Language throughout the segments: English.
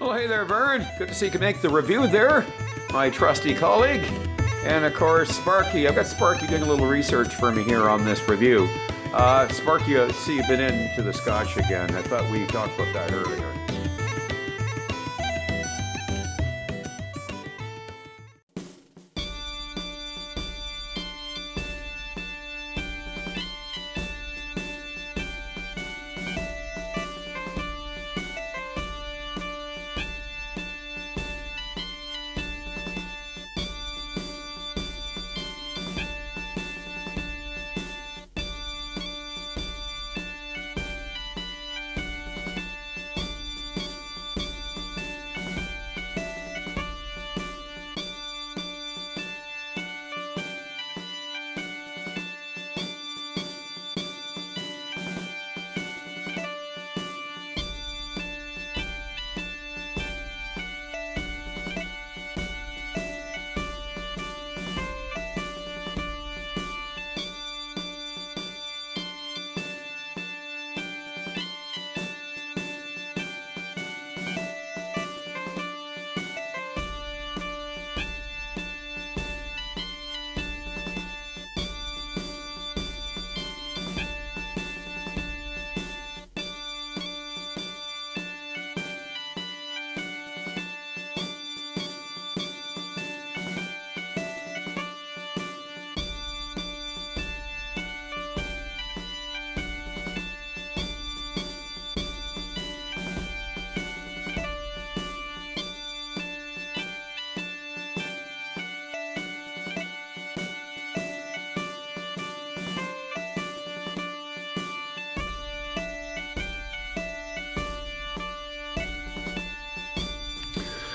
Well, hey there, Vern. Good to see you can make the review there. My trusty colleague. And of course, Sparky. I've got Sparky doing a little research for me here on this review. Sparky, I see you've been into the Scotch again. I thought we talked about that earlier.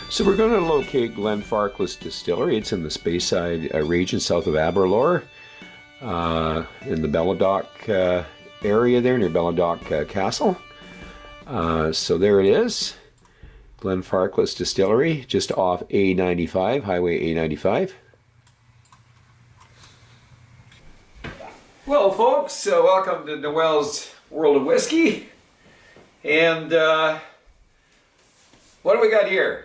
So we're going to locate Glenfarclas Distillery. It's in the Speyside region south of Aberlour, in the Belladock area there near Belladock Castle. So there it is, Glenfarclas Distillery, just off A95, Highway A95. Well, folks, welcome to Noel's World of Whiskey. And what do we got here?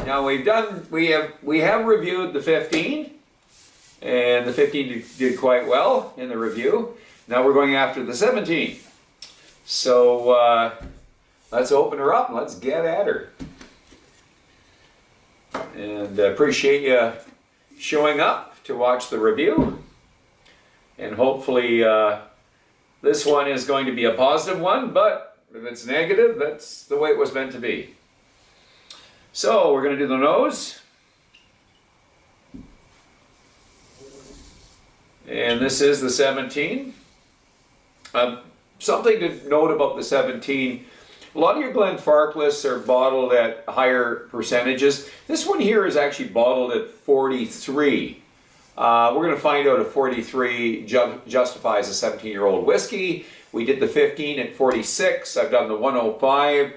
Now we have reviewed the 15, and the 15 did quite well in the review. Now we're going after the 17. So let's open her up and let's get at her. And appreciate you showing up to watch the review. And hopefully this one is going to be a positive one, but if it's negative, that's the way it was meant to be. So we're going to do the nose. And this is the 17. Something to note about the 17, a lot of your Glenfarclas are bottled at higher percentages. This one here is actually bottled at 43. We're going to find out if 43 justifies a 17-year-old whiskey. We did the 15 at 46. I've done the 105.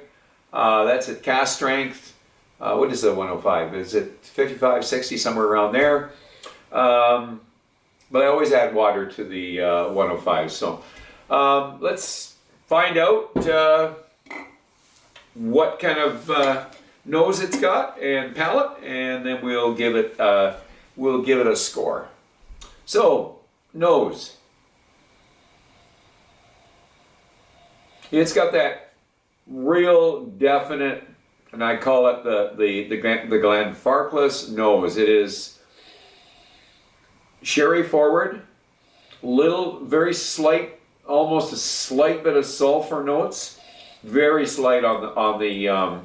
That's at cask strength. What is the 105? Is it 55, 60, somewhere around there? But I always add water to the 105. So let's find out what kind of nose it's got and palate, and then we'll give it a score. So nose. It's got that real definite, and I call it the Glenfarclas nose. It is sherry forward, very slight, almost a slight bit of sulfur notes, very slight on the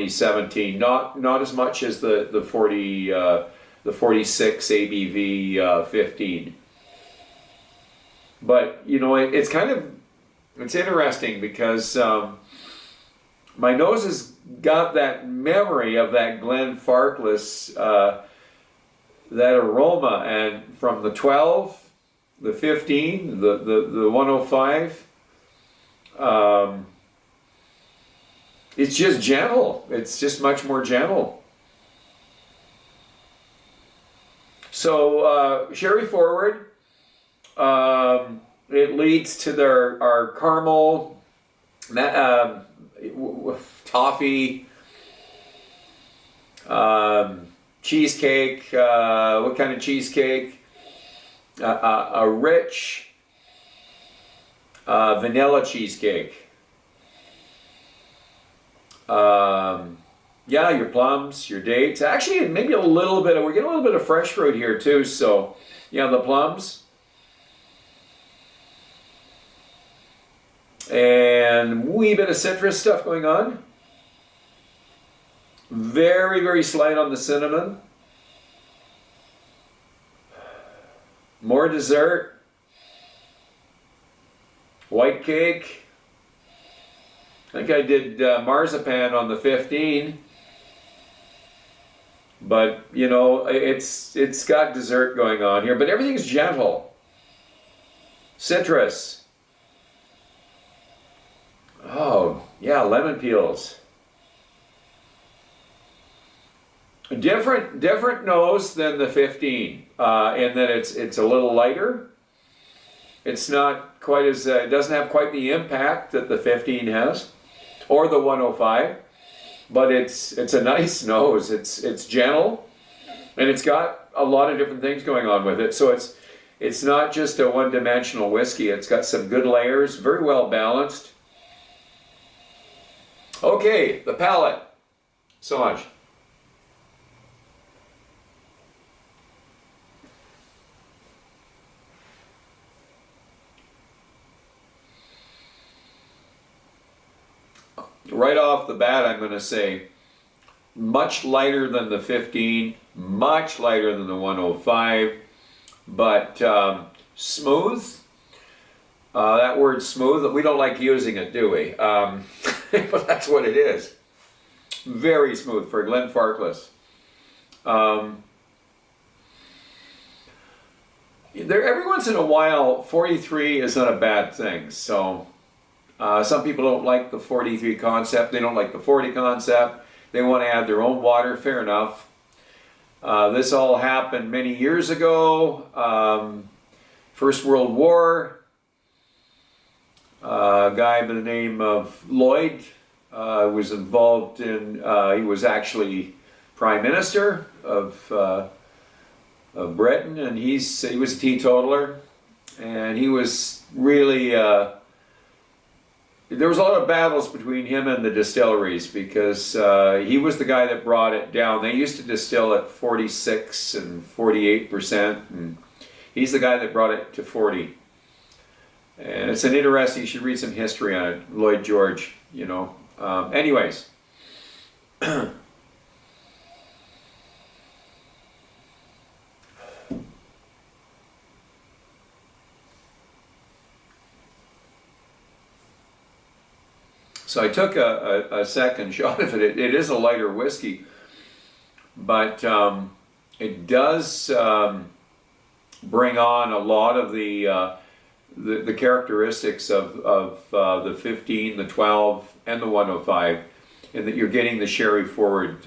17. Not as much as the 46 ABV 15. But you know, it's interesting because my nose has got that memory of that Glenfarclas, that aroma, and from the 12, the 15, the 105, it's just gentle. It's just much more gentle. So sherry forward, it leads to our caramel, toffee, Cheesecake. What kind of cheesecake? A rich vanilla cheesecake. Yeah, your plums, your dates. Actually, maybe a little bit. We're getting a little bit of fresh fruit here too. So, yeah, the plums. And wee bit of citrus stuff going on. Very, very slight on the cinnamon. More dessert. White cake. I think I did marzipan on the 15. But, you know, it's got dessert going on here. But everything's gentle. Citrus. Oh, yeah, lemon peels. Different nose than the 15, in that it's a little lighter. It's not quite as it doesn't have quite the impact that the 15 has, or the 105. But it's a nice nose. It's gentle, and it's got a lot of different things going on with it. So it's not just a one-dimensional whiskey. It's got some good layers, very well balanced. Okay, the palate. So much. Right off the bat, I'm going to say much lighter than the 15, much lighter than the 105, but smooth. That word smooth, we don't like using it, do we? But that's what it is. Very smooth for Glenfarclas. Every once in a while, 43 is not a bad thing. So some people don't like the 43 concept. They don't like the 40 concept. They want to add their own water. Fair enough. This all happened many years ago. First World War. A guy by the name of Lloyd was involved in, he was actually Prime Minister of Britain, and he was a teetotaler, and he was really, there was a lot of battles between him and the distilleries because he was the guy that brought it down. They used to distill at 46 and 48%, and he's the guy that brought it to 40. And it's an interesting, you should read some history on it, Lloyd George, you know. Anyways. So I took a second shot of it. It is a lighter whiskey, but it does bring on a lot of the characteristics of the 15, the 12, and the 105, in that you're getting the sherry forward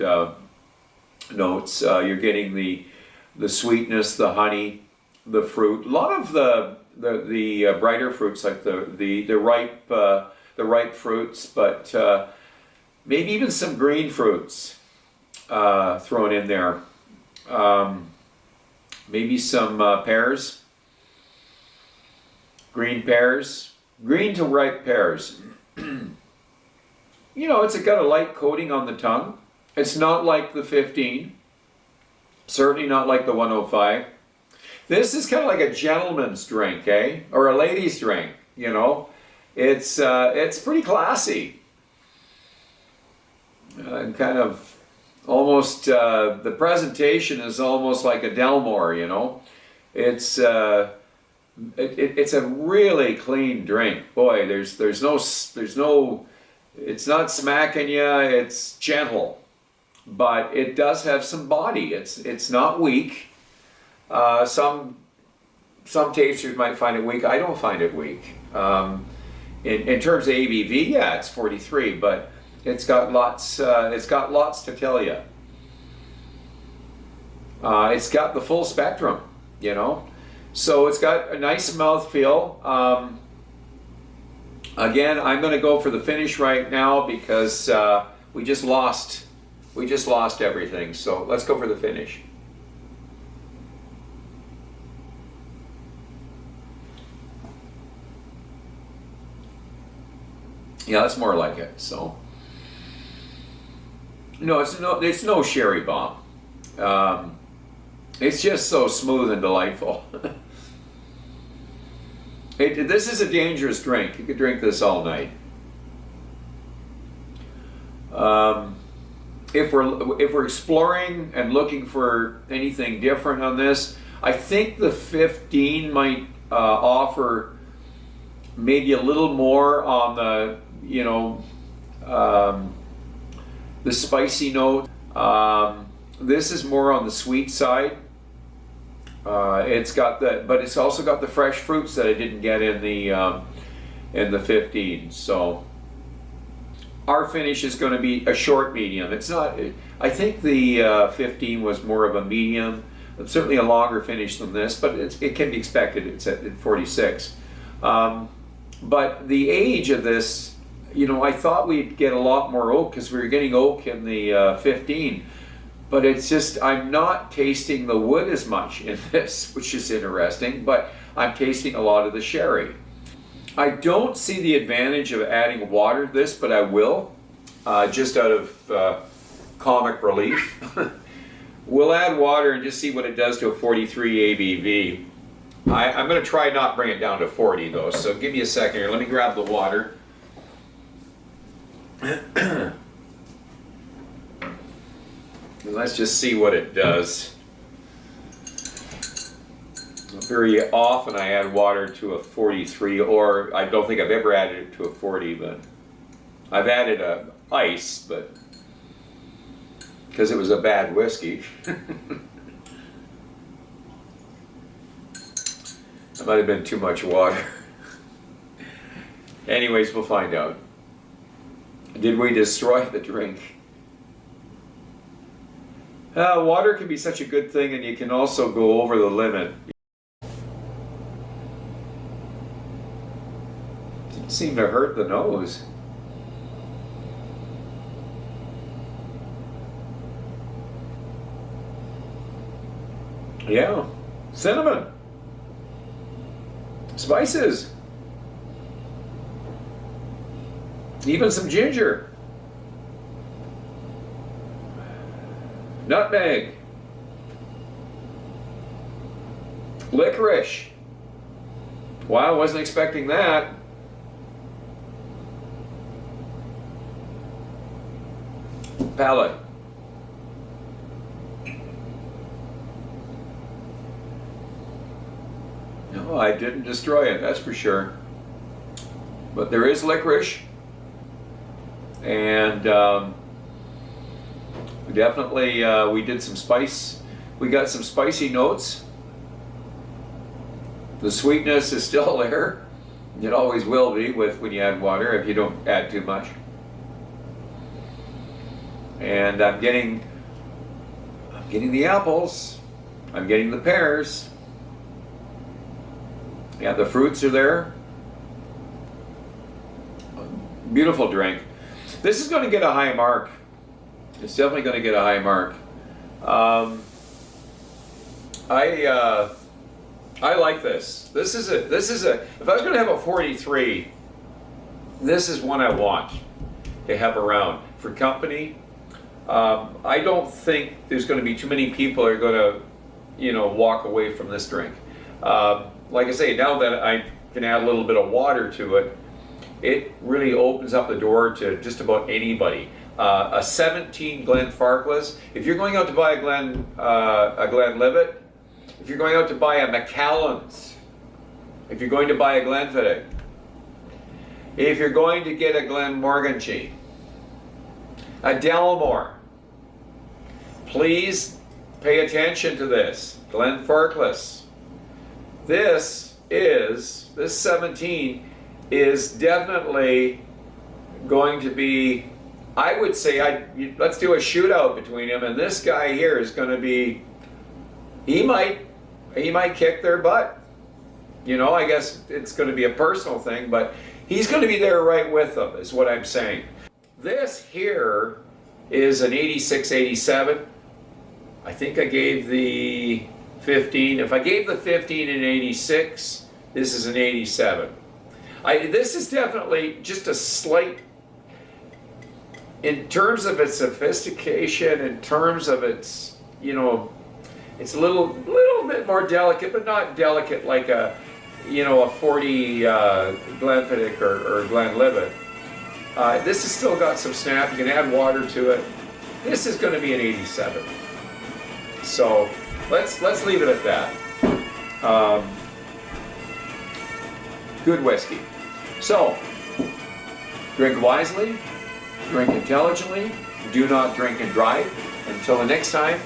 notes. You're getting the sweetness, the honey, the fruit. A lot of the brighter fruits, like the ripe fruits, but maybe even some green fruits thrown in there. Maybe some pears. Green pears, green to ripe pears. You know, it's got a light coating on the tongue. It's not like the 15, certainly not like the 105. This is kind of like a gentleman's drink, eh? Or a lady's drink, you know. It's pretty classy. Kind of almost, the presentation is almost like a Delmore, you know. It's a really clean drink. Boy, there's no, it's not smacking you, it's gentle. But it does have some body. It's not weak. Some tasters might find it weak. I don't find it weak. In terms of ABV, yeah, it's 43, but it's got lots to tell you. It's got the full spectrum, you know. So it's got a nice mouthfeel. Again, I'm going to go for the finish right now because we just lost We just lost everything. So let's go for the finish. Yeah, that's more like it. So no, it's no sherry bomb. It's just so smooth and delightful. This is a dangerous drink. You could drink this all night. If we're exploring and looking for anything different on this, I think the 15 might offer maybe a little more on the the spicy note. This is more on the sweet side. It's got but it's also got the fresh fruits that I didn't get in the 15. So our finish is going to be a short medium. It's not. I think the 15 was more of a medium. It's certainly a longer finish than this, but it can be expected. It's at 46. But the age of this, I thought we'd get a lot more oak because we were getting oak in the 15. But it's just, I'm not tasting the wood as much in this, which is interesting, but I'm tasting a lot of the sherry. I don't see the advantage of adding water to this, but I will, just out of comic relief. We'll add water and just see what it does to a 43 ABV. I'm going to try not bring it down to 40 though, so give me a second here. Let me grab the water. Let's just see what it does. Very often I add water to a 43, or I don't think I've ever added it to a 40, but I've added ice, but because it was a bad whiskey. That might have been too much water. Anyways, we'll find out. Did we destroy the drink? Water can be such a good thing, and you can also go over the limit. Didn't seem to hurt the nose. Yeah, cinnamon, spices, even some ginger. Nutmeg, licorice. Wow, wasn't expecting that. Palate. No, I didn't destroy it, that's for sure. But there is licorice, and definitely, we did some spice. We got some spicy notes. The sweetness is still there. It always will be when you add water, if you don't add too much. And I'm getting the apples. I'm getting the pears. Yeah, the fruits are there. Beautiful drink. This is going to get a high mark. It's definitely going to get a high mark. I like this. This is a. If I was going to have a 43, this is one I want to have around for company. I don't think there's going to be too many people are going to, walk away from this drink. Like I say, now that I can add a little bit of water to it, it really opens up the door to just about anybody. A 17 Glenfarclas. If you're going out to buy a Glenlivet, if you're going out to buy a Macallan's, if you're going to buy a Glenfiddich, if you're going to get a Glenmorangie, a Delmore, please pay attention to this. Glenfarclas. This 17 is definitely going to be, I would say, let's do a shootout between him and this guy here is going to be, he might kick their butt. I guess it's going to be a personal thing, but he's going to be there right with them, is what I'm saying. This here is an 86, 87. I think I gave the 15. If I gave the 15 an 86, this is an 87. This is definitely just a slight, in terms of its sophistication, in terms of its, you know, it's a little bit more delicate, but not delicate like a, you know, a 40 Glenfiddich or Glenlivet. This has still got some snap. You can add water to it. This is going to be an 87. So let's leave it at that. Good whiskey. So drink wisely, drink intelligently. Do not drink and drive. Until the next time.